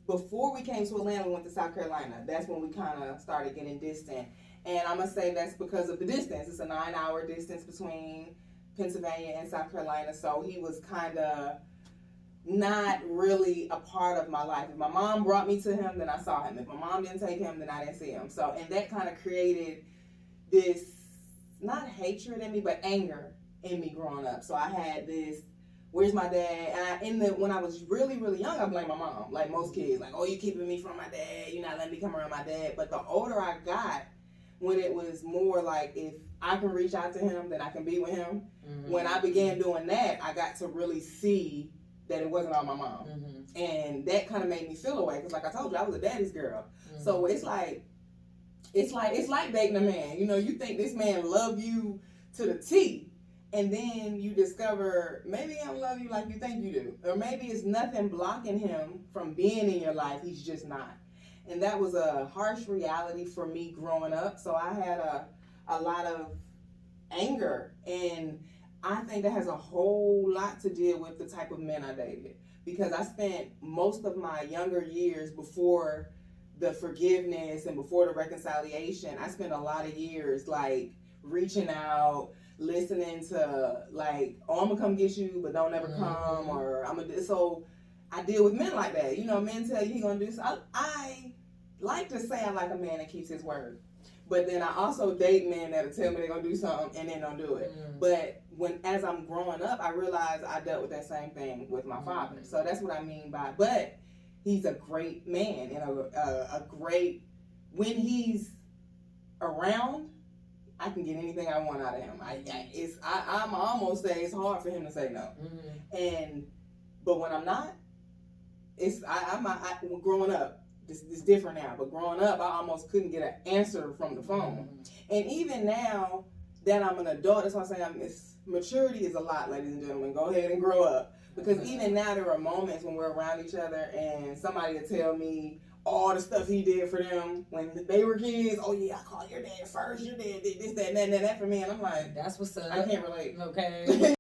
before we came to Atlanta, we went to South Carolina. That's when we kind of started getting distant. And I'm going to say that's because of the distance. It's a 9-hour distance between Pennsylvania and South Carolina. So he was kind of not really a part of my life. If my mom brought me to him, then I saw him. If my mom didn't take him, then I didn't see him. So, and that kind of created this, not hatred in me, but anger in me growing up. So I had this, where's my dad? And when I was really, really young, I blamed my mom. Like most kids, like, oh, you keeping me from my dad. You're not letting me come around my dad. But the older I got, when it was more like, if I can reach out to him, then I can be with him. Mm-hmm. When I began doing that, I got to really see that it wasn't all my mom. Mm-hmm. And that kind of made me feel away. Because like I told you, I was a daddy's girl. Mm-hmm. So it's like dating a man. You know, you think this man love you to the T. And then you discover maybe he don't love you like you think you do. Or maybe it's nothing blocking him from being in your life. He's just not. And that was a harsh reality for me growing up. So I had a lot of anger. And I think that has a whole lot to deal with the type of men I dated. Because I spent most of my younger years before the forgiveness and before the reconciliation, I spent a lot of years like reaching out, listening to like, oh, I'm gonna come get you, but don't ever come, or so I deal with men like that. You know, men tell you he gonna do so. I like to say I like a man that keeps his word. But then I also date men that'll tell me they're gonna do something and then don't do it. But as I'm growing up, I realized I dealt with that same thing with my father. So that's what I mean by, but he's a great man and a great, when he's around, I can get anything I want out of him. I'm almost say it's hard for him to say no. Mm-hmm. But when I'm not, growing up, this different now, but growing up, I almost couldn't get an answer from the phone. Mm-hmm. And even now that I'm an adult, that's why I say maturity is a lot, ladies and gentlemen. Go ahead and grow up. Because even now there are moments when we're around each other and somebody will tell me all the stuff he did for them when they were kids. Oh yeah, I called your dad first. Your dad did this, that, and that for me. And I'm like, that's what's up. I can't relate. Okay.